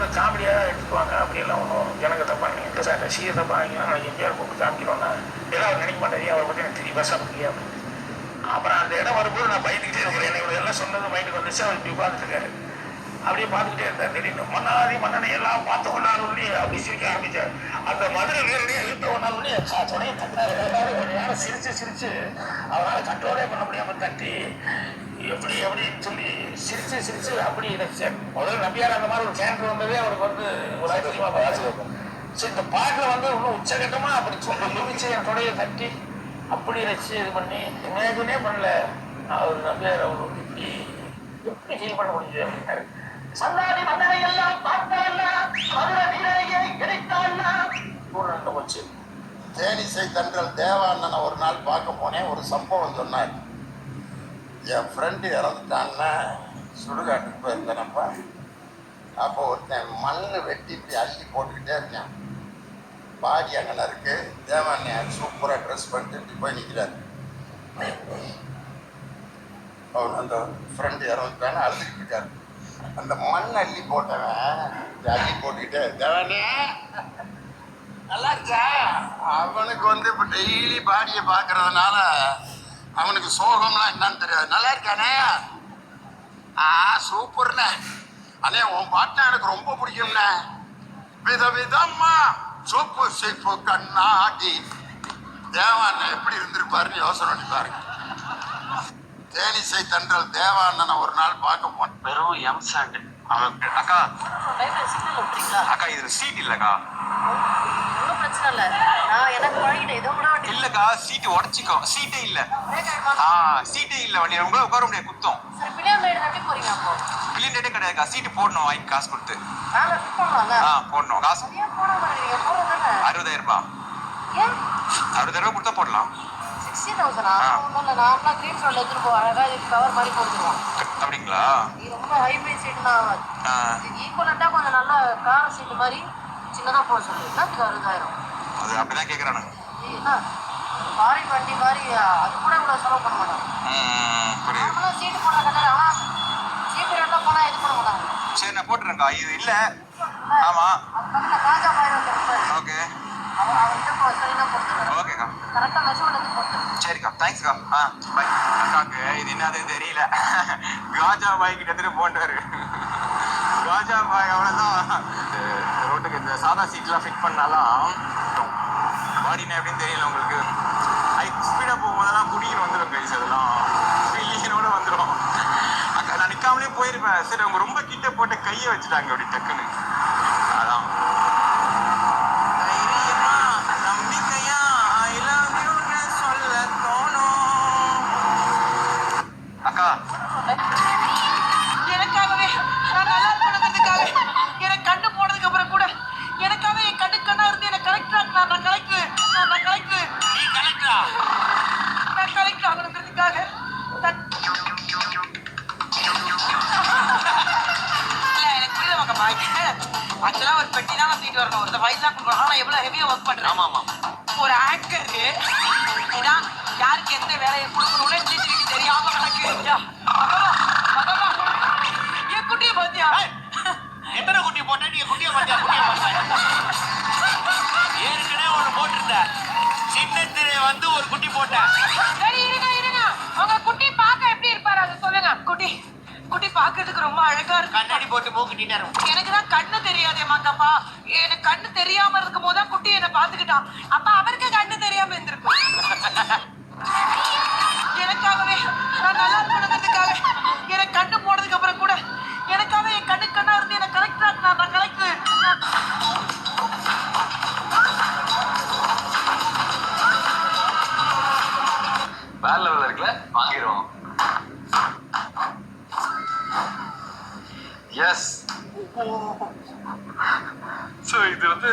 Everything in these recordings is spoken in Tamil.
அது காமெடியாக எடுத்துக்குவாங்க. அப்படியெல்லாம் ஒன்றும் எனக்கு தப்பா நீங்கள் இல்லை சார் ரசிகை தப்பா வாங்கினா நான் எம்ஜிஆர் கூப்பிட்டு காமிக்கிறோன்னா எல்லாம் அவர் நினைக்க மாட்டேன் அவரை பற்றி எனக்கு 3 வருஷம் முடியாது. அப்புறம் அந்த இடம் வரும்போது நான் பயந்துக்கிட்டே இருக்கிறேன். எனக்கு எல்லாம் சொன்னது மைண்டுக்கு வந்துச்சு. அவர் இப்படி உட்காந்துட்டு இருக்காரு. அப்படியே பார்த்துக்கிட்டே இருந்தார். திடீர்னு மன்னாதி மன்னனை எல்லாம் பார்த்து கொண்டாடுறே அப்படி சிரிக்க ஆரம்பிச்சார். அந்த மதுரை வீரனையே இழுத்த கொண்டாடுறே சொனையை தட்டினார். எல்லாரும் கொஞ்ச நேரம் சிரிச்சு அவரால் கண்ட்ரோலே பண்ண முடியாமல் தட்டி எப்படின்னு சொல்லி சிரிச்சு அப்படி சார் முதல்ல நம்பியார் அந்த மாதிரி ஒரு கேரக்டர் வந்ததே அவருக்கு வந்து ஒரு ஆச்சரியமா பார்த்து. ஸோ இந்த பாட்டில் வந்து இன்னும் உச்சகட்டமாக அப்படி சொல்லி நிமிச்சு என் தொடையை தட்டி அப்படி ரசிச்சு இது பண்ணி இமேஜினே பண்ணல. அவர் நம்பியார் அவர் எப்படி ஃபீல் பண்ண முடியுது அப்படின்னாரு. சந்தாதி மன்னனை எல்லாம் பார்த்தால மதுரை வீரனையே கிடைத்தால போச்சு. தேனிசை தென்றல் தேவாண்ணனை ஒரு நாள் பார்க்க போனேன். ஒரு சம்பவம் சொன்னார். என் ஃப்ரெண்டு இறந்துட்டான்னா சுடுகாட்டுக்கு போயிருந்தேனப்பா. அப்போ ஒருத்தன் மண் வெட்டி இப்படி அள்ளி போட்டுக்கிட்டே இருக்கேன். பாடி அங்கே இருக்கு. தேவாண்ணன் சூப்பராக ட்ரெஸ் பண்ணிட்டு இப்படி போய் நிற்கிறாரு. அவர் அந்த ஃப்ரெண்டு இறந்துட்டான்னு அழுதுகிட்டு இருக்காரு. அந்த மண் அள்ளி போட்டவன் அள்ளி போட்டுக்கிட்டே தேவானே நல்லா இருக்கா. அவனுக்கு வந்து இப்போ டெய்லி பாடியை பார்க்கறதுனால அவனுக்கு சோகம்லாம் என்னன்னு தெரியாது. நல்லா இருக்கானே சூப்பர்ண்ணே. அண்ணே உன் பாட்டுனா எனக்கு ரொம்ப பிடிக்கும்ண்ணே. விதவிதம்மா சோப்பு சீப்பு கண்ணாடி. தேவாண்ணன் எப்படி இருந்திருப்பாருன்னு யோசனை பண்ணி பாருங்க. தேனிசை தென்றல் தேவாண்ணனை ஒரு நாள் பார்க்க போனேன். வெறும் எம் சாண்ட் அக்கா. அக்கா இது சீட் இல்லக்கா. இல்லக்கா சீட்டு உடச்சிக்கோ. சீட்டே இல்ல. சீட்டே இல்ல. வண்டி உங்களை உட்கார முடியாது. குத்தம் பில்லியன் ரேட்டே கிடையாதுக்கா. சீட்டு போடணும். வாங்கி காசு கொடுத்து போடணும். காசு 60,000 ரூபாய். 60,000 ரூபாய் கொடுத்தா போடலாம். அப்படிங்களா? ரொம்ப ஹைஃபை சீட்னா ஈக்குவலண்டா கொஞ்சம் நல்ல கார் சீட்டு மாதிரி சின்னதா போட சொல்லுங்க. 60,000 அது அப்படிதான் கேக்குறானுங்க. ஃபாரின் வண்டி மாதிரி அது கூட இவ்வளவு செலவு பண்ண மாட்டாங்க. சீட்டு போடுற கட்டாரு. ஆனா சீட்டு ரெண்டா போனா இது பண்ண மாட்டாங்க. சரி நான் போட்டுறேன்க்கா. இது இல்ல. ஆமா ராஜா பாயிரம். ஓகே அவர்கிட்ட சரினா போட்டுருக்காரு. ஓகேக்கா கரெக்டா மெஷர்மெண்ட் எடுத்து போட்டுருக்காரு. சரிக்கா தேங்க்ஸ்க்கா. பை. அக்காக்கு இது என்னதுன்னு தெரியல. காஜா பாய் கிட்ட எடுத்துட்டு போட்டாரு. காஜா பாய் அவ்வளோதான். ரோட்டுக்கு இந்த சாதா சீட்லாம் ஃபிட் பண்ணாலாம் பாடினா எப்படின்னு தெரியல உங்களுக்கு. ஸ்பீடாக போகும்போதெல்லாம் குடிக்கின்னு வந்துடும் கைஸ். அதெல்லாம் இல்லையோட வந்துடும். அக்கா நான் நிற்காமலே போயிருப்பேன். சரி அவங்க ரொம்ப கிட்ட போட்டு கையை வச்சுட்டாங்க அப்படி டக்குன்னு. அதான் அக்கா. எனக்காகவே நான் நல்லா இருக்கணுங்கிறதுக்காக எனக்கு கண்ணு போனதுக்கு அப்புறம் கூட எனக்காக என் கண்ணா இருந்து என்ன கலெக்டர் ஆகணும். நான் கலெக்டர். நீ கலெக்டரா? நான் கலெக்டர் ஆகணுங்கிறதுக்காக எனக்கு புரியுதமாக்கம்மா. ஆக்சுவலா ஒரு பெட்டி தான் தூக்கிட்டு வரணும். ஒரு 5 lakh கொடுக்கணும். ஆனா எவ்வளவு ஹெவியா ஒர்க் பண்றேன். ஆமா ஒரு ஆங்கருக்கு இதான் யாருக்கு எந்த வேலையை கொடுக்கணும்னு தெரியாம எனக்கு என் குட்டியை பாத்தியா? எத்தனை குட்டி போட்ட? நீங்க குட்டியை பாத்தியா? ஏற்கனவே ஒண்ணு போட்டிருந்த. சின்ன திரை வந்து ஒரு குட்டி போட்டேன். சரி இருங்க. உங்க குட்டி பார்க்க எப்படி இருப்பாரு அதை சொல்லுங்க. குட்டி பார்க்கிறதுக்கு ரொம்ப அழகா இருக்கு. கண்ணாடி போட்டு மூக்கிட்டாரு. எனக்கு தான் கண்ணு தெரியாதேம்மா தப்பா. எனக்கு கண்ணு தெரியாம இருக்கும் போதுதான் குட்டி என்ன பாத்துக்கிட்டான். அப்ப அவருக்கு கண்ணு தெரியாம இருந்திருக்கு. எனக்காகவே நான் நல்லா இருக்கணுங்கிறதுக்காக எனக்கு கண்ணு போனதுக்கு அப்புறம் கூட எனக்காக என் கண்ணா இருந்து என்ன கலெக்டர் ஆகணும். நான் கலெக்டர். வேற லெவல்ல இருக்குல்ல. வாங்கிடுவோம். எஸ். ஸோ இது வந்து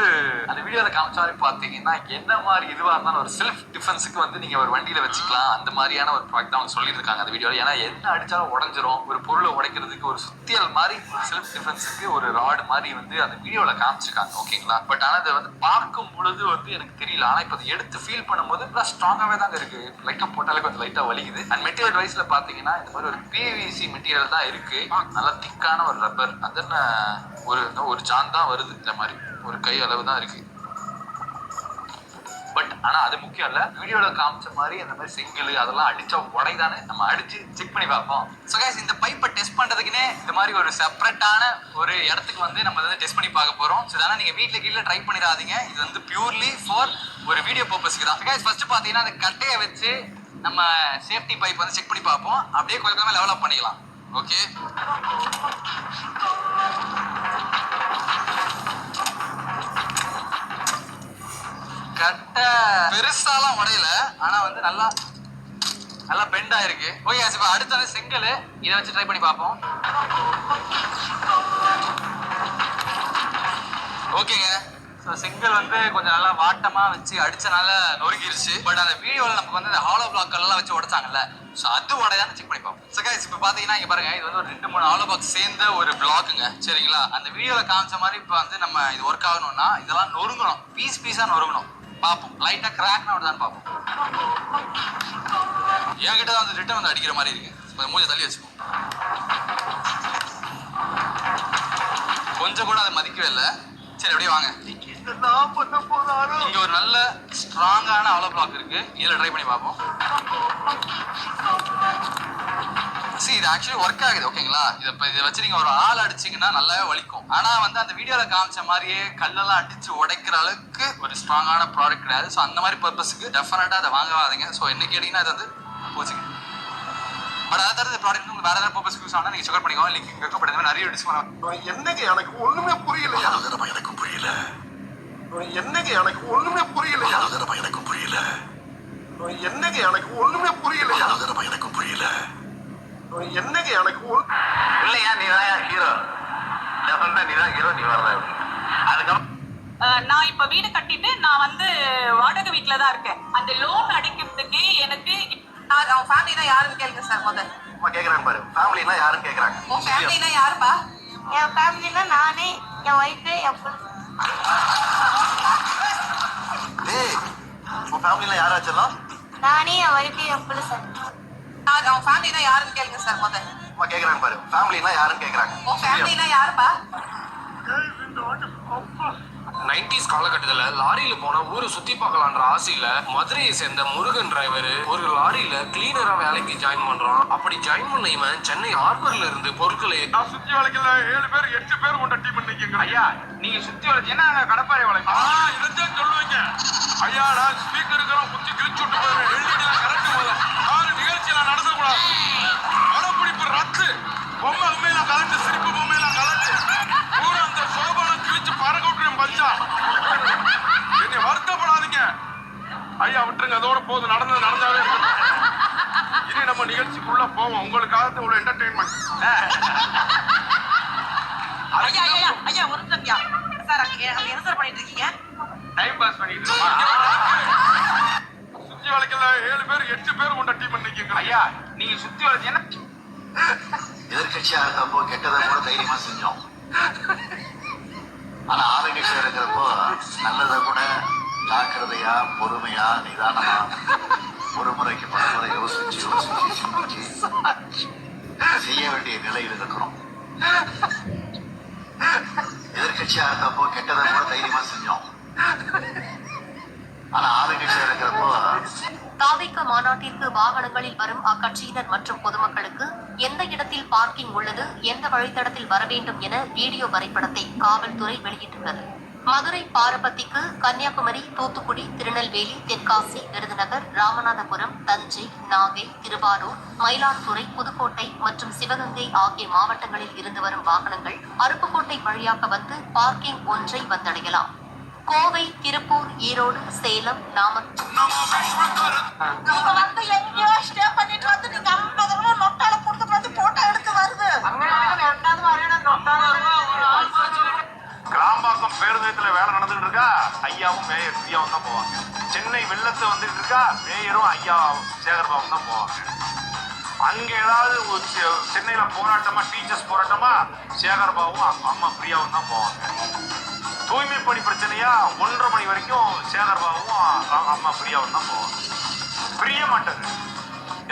அந்த வீடியோவில் காமிச்சாலே பார்த்தீங்கன்னா என்ன மாதிரி இதுவாக இருந்தாலும் ஒரு செல்ஃப் டிஃபென்ஸுக்கு வந்து நீங்கள் ஒரு வண்டியில் வச்சுக்கலாம். அந்த மாதிரியான ஒரு ப்ராடக்ட் அவங்க சொல்லியிருக்காங்க அந்த வீடியோவில். ஏன்னா என்ன அடித்தாலும் உடஞ்சிரும். ஒரு பொருளை உடைக்கிறதுக்கு ஒரு சுத்தியல் மாதிரி ஒரு செல்ஃப் டிஃபென்ஸுக்கு ஒரு ராடு மாதிரி வந்து அந்த வீடியோவில் காமிச்சிருக்காங்க. ஓகேங்களா? பட் ஆனால் அதை வந்து பார்க்கும் பொழுது வந்து எனக்கு தெரியல. ஆனால் இப்போ அதை எடுத்து ஃபீல் பண்ணும்போது ப்ளஸ் ஸ்ட்ராங்காகவே தாங்க இருக்குது. லைட்டாக போட்டாலே கொஞ்சம் லைட்டாக வலிக்குது. அண்ட் மெட்டீரியல் வைஸில் பார்த்தீங்கன்னா இந்த மாதிரி ஒரு பிவிசி மெட்டீரியல் தான் இருக்குது. நல்லா திக்கான ஒரு ரப்பர். அது என்ன ஒரு ஜான் தான் வருது, இந்த மாதிரி ஒரு கை அளவு தான் இருக்கு. பட் ஆனா அது முக்கியம் இல்ல, வீடியோல காமிச்ச மாதிரி அந்த மாதிரி செங்கல் அதெல்லாம் அடிச்சா உடைதானே, நம்ம அடிச்சு செக் பண்ணி பார்ப்போம். ஸோ கைஸ், இந்த பைப்பை டெஸ்ட் பண்றதுக்குன்னே இந்த மாதிரி ஒரு செப்பரேட்டான ஒரு இடத்துக்கு வந்து நம்ம வந்து டெஸ்ட் பண்ணி பார்க்க போறோம். ஸோ இதெல்லாம் நீங்க வீட்டுல கீழே ட்ரை பண்ணிடாதீங்க, இது வந்து பியூர்லி ஃபார் ஒரு வீடியோ பர்பஸ்க்கு தான். கைஸ், ஃபர்ஸ்ட் பாத்தீங்கன்னா அந்த கட்டையை வச்சு நம்ம சேஃப்டி பைப் வந்து செக் பண்ணி பார்ப்போம். அப்படியே கொஞ்சம் கொஞ்சமா டெவலப் பண்ணிக்கலாம். ஓகே, கட்டை பெருசாலாம் உடையல, ஆனா வந்து நல்லா பெண்ட் ஆயிருக்கு. ஓகே, இப்போ அடுத்த வந்து செங்கல், இதை வச்சு ட்ரை பண்ணி பார்ப்போம். ஓகேங்க, ஸோ செங்கல் வந்து கொஞ்சம் நல்லா வாட்டமா வச்சு அடிச்சனால நொறுங்கிருச்சு. பட் அந்த வீடியோவில் நமக்கு வந்து இந்த ஹாலோ பிளாக் எல்லாம் வச்சு உடைச்சாங்கல்ல, ஸோ அது உடையான்னு செக் பண்ணி பார்ப்போம். ஸோ கைஸ், இப்போ பார்த்தீங்கன்னா இங்கே பாருங்க, இது வந்து ஒரு 2-3 ஹாலோ பிளாக் சேர்ந்த ஒரு பிளாக்குங்க, சரிங்களா? அந்த வீடியோவில் காமிச்ச மாதிரி இப்போ வந்து நம்ம இது ஒர்க் ஆகணும்னா இதெல்லாம் நொறுங்கணும், பீஸாக நொறுங்கணும். பார்ப்போம், லைட்டாக கிராக்னா தான் பார்ப்போம். என்கிட்ட தான் வந்து ரிட்டன் வந்து அடிக்கிற மாதிரி இருக்கு. கொஞ்சம் மூஞ்ச தள்ளி வச்சுப்போம். கொஞ்சம் கூட அதை மதிக்கவே இல்லை. சரி, அப்படியே வாங்க. இங்க ஒரு நல்ல ஸ்ட்ராங்கான ஹாலோ பிளாக் இருக்கு, இதுல ட்ரை பண்ணி பார்ப்போம். இது ஆக்சுவலி ஒர்க் ஆகுது. ஓகேங்களா, இதை வச்சு நீங்க ஒரு ஆள் அடிச்சீங்கன்னா நல்லாவே வலிக்கும். ஆனா வந்து அந்த வீடியோல காமிச்ச மாதிரியே கல்லெல்லாம் அடிச்சு உடைக்கிற அளவுக்கு ஒரு ஸ்ட்ராங்கான ப்ராடக்ட் கிடையாது. ஸோ அந்த மாதிரி பர்பஸ்க்கு டெஃபினட்டா அதை வாங்காதீங்க. ஸோ என்ன கேட்டீங்கன்னா அது வந்து போச்சுங்க. பட் அதை தவிர ப்ராடக்ட் உங்களுக்கு வேற ஏதாவது பர்பஸ்க்கு யூஸ் ஆனால் நீங்க செக் பண்ணுங்க. லிங்க் கேட்கப்படுது, நிறைய டிஸ்கவுண்ட். என்னங்க எனக்கு ஒண்ணுமே புரியல. எனக்கும் புரியல. என்னங்க எனக்கு ஒண்ணுமே புரியல. எனக்கும் புரியல. என்னங்க எனக்கு ஒண்ணுமே புரியல. எனக்கும் புரியல. என்னங்க எனக்கு இல்லையா, நீ தான் ஹீரோ, நீ தான் ஹீரோ, நீ வர்ற. அதுக்கப்புறம் நான் இப்ப வீடு கட்டிட்டு நான் வந்து வாடகை வீட்டுல தான் இருக்கேன். அந்த லோன் அடிக்கிறதுக்கு எனக்கு அவன் ஃபேமிலி தான் யாருன்னு கேளுங்க சார். முதல்ல கேக்குறாங்க பாரு, ஃபேமிலினா யாருன்னு கேக்குறாங்க. உன் ஃபேமிலினா யாருப்பா? என் ஃபேமிலினா நானே, என் ஒய்ஃபு, என் ஃப்ரெண்ட்ஸ். டேய், உன் ஃபேமிலினா யாராச்சும்? நானே, என் ஒய்ஃபு, என் ஃப்ரெண்ட்ஸ். அவன் ஃபேமிலினா யாருன்னு கேளுங்க சார். முதல்ல கேக்குறாங்க பாரு, ஃபேமிலினா யாருன்னு கேக்குறாங்க. உன் ஃபேமிலினா யாருப்பா? 90s காலகட்டத்தில் லாரியில போன ஊரை சுத்தி பார்க்கலான்ற ஆசையில மதுரையை சேர்ந்த முருகன் டிரைவர் ஒரு லாரியில கிளீனரா வேலைக்கு ஜாயின் பண்றான். அப்படி ஜாயின் பண்ண இவன் சென்னை ஹார்பர்ல இருந்து பொருட்களை சுத்தி வளைக்கல 7 பேர் 8 பேர் கொண்ட டீம் பண்ணிக்கங்க. ஐயா, நீங்க சுத்தி வளைச்சீங்கன்னா கடப்பாறை வளைக்கும். இதான் சொல்லுவீங்க. ஐயா, நான் ஸ்பீக்கர் இருக்கிறோம், குத்தி கிழிச்சு விட்டு போறேன். எல்இடில கரெக்ட் போல நிகழ்ச்சியில நடத்தக்கூடாது. படப்பிடிப்பு ரத்து. பொம்மை உண்மையில கலந்து, சிரிப்பு பொம்மையில கலந்து பூரா அந்த சோபானம் கிழிச்சு பறக்க விட்டுறேன் பஞ்சா. என்னை வருத்தப்படாதீங்க ஐயா, விட்டுருங்க. அதோட போதும், நடந்தாவே இருக்கட்டும். இனி நம்ம நிகழ்ச்சிக்குள்ள போவோம். உங்களுக்காக உள்ள என்டர்டெயின்மெண்ட். ஐயா ஐயா ஐயா, ஒரு நிமிஷம் ஐயா. சார், அங்க என்ன சார் பண்ணிட்டு இருக்கீங்க? டைம் பாஸ் பண்ணிட்டு இருக்கோமா? சுத்தி வளைக்கல 7 பேர் 8 பேர் கொண்ட டீம் பண்ணிக்கங்க. ஐயா, நீங்க சுத்தி வளைச்சீங்கன்னா எதிர்கட்சியா இருந்தப்போ கெட்டதை கூட தைரியமா செஞ்சோம். ஆனா ஆளுங்கட்சியா இருக்கிறப்போ நல்லதை கூட ஜாக்கிரதையா, பொறுமையா, நிதானமா, ஒரு முறைக்கு பலமுறை யோசிச்சு சிந்திச்சு செய்ய வேண்டிய நிலையில் இருக்கிறோம். எதிர்கட்சியா இருந்தப்போ கெட்டதை கூட தைரியமா செஞ்சோம். ஆனா ஆளுங்கட்சியா இருக்கிறப்போ தாவேகா மாநாட்டிற்கு வாகனங்களில் வரும் அக்கட்சியினர் மற்றும் பொதுமக்களுக்கு எந்த இடத்தில் பார்க்கிங் உள்ளது, எந்த வழித்தடத்தில் வர வேண்டும் என வீடியோ வரைபடத்தை காவல்துறை வெளியிட்டுள்ளது. மதுரை பாரபத்திக்கு கன்னியாகுமரி, தூத்துக்குடி, திருநெல்வேலி, தென்காசி, விருதுநகர், ராமநாதபுரம், தஞ்சை, நாகை, திருவாரூர், மயிலாடுதுறை, புதுக்கோட்டை மற்றும் சிவகங்கை ஆகிய மாவட்டங்களில் இருந்து வரும் வாகனங்கள் அருப்புக்கோட்டை வழியாக வந்து பார்க்கிங் ஒன்றை வந்தடையலாம். கோவை, திருப்பூர், ஈரோடு, சேலம், நாமக்கல் வந்து எங்கேயோ ஸ்டே பண்ணிட்டு வந்து நீங்க 50 ரூபாய் நொட்டால கொடுத்துட்டு வந்து போட்டோ எடுத்து வருது. கிராம்பாக்கம் பேருந்து நிலையத்துல வேலை நடந்துட்டு இருக்கா, ஐயாவும் மேயர் பிரியாவும் தான் போவாங்க. சென்னை வெள்ளத்தை வந்துட்டு இருக்கா, மேயரும் ஐயா சேகர்பாபும் தான் போவாங்க. அங்க ஏதாவது ஒரு சென்னையில போராட்டமா, டீச்சர்ஸ் போராட்டமா, சேகர்பாபும் அம்மா பிரியாவும் தான் போவாங்க. தூய்மை பணி பிரச்சனையா 1:30 மணி வரைக்கும் சேகர்பாபும் அம்மா பிரியாவும் தான் போவாங்க. பிரிய மாட்டாரு,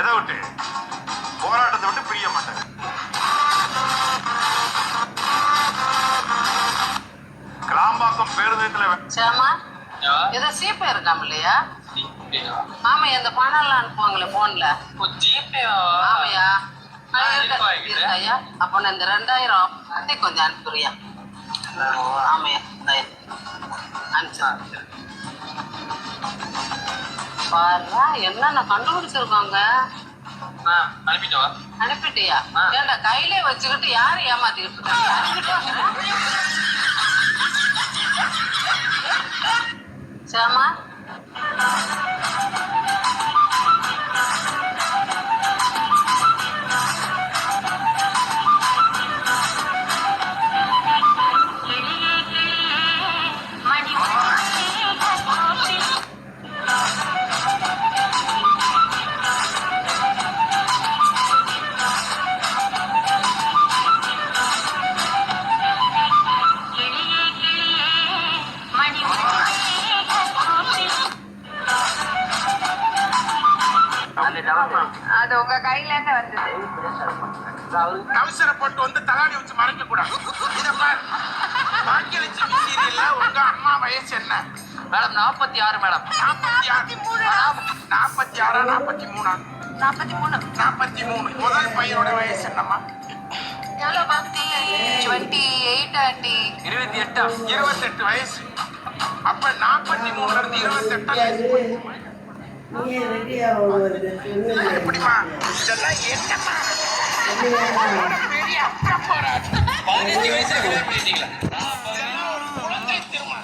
எதை விட்டு, போராட்டத்தை விட்டு பிரிய மாட்டாரு. விஷயத்துல சேமா ஏதோ சீப்பே இருக்காம இல்லையா? ஆமா, இந்த பணம் எல்லாம் அனுப்புவாங்களே போன்ல. ஜிபே ஆமையா இருக்காயா? அப்ப நான் இந்த 2000 அத்தை கொஞ்சம் அனுப்புறியா? ஆமையா அனுப்பிச்சு பாருங்க என்னென்ன கண்டுபிடிச்சிருக்காங்க. அனுப்பிட்டவா? அனுப்பிட்டியா? ஏன்டா கையிலே வச்சுக்கிட்டு யாரும் ஏமாத்திக்கிட்டு இருக்காங்க? சேமா அது உங்க கையில இருந்து வந்தது. அவசரப்பட்டு வந்து தலாடி வச்சு மறைக்க கூடாது. இத பாரு, பாக்கியலட்சுமி சீரியல்ல உங்க அம்மா வயசு என்ன? Madam 46 madam. 46 43 முதல் பையனோட வயசு என்னம்மா? 28 வயசு. அப்ப 43 இருந்து 28 எப்படிமா இதெல்லாம் என்னம்மா பெரிய அப்பா போறாரு. 15 வயசுல கல்யாணம் பண்ணிட்டீங்களா?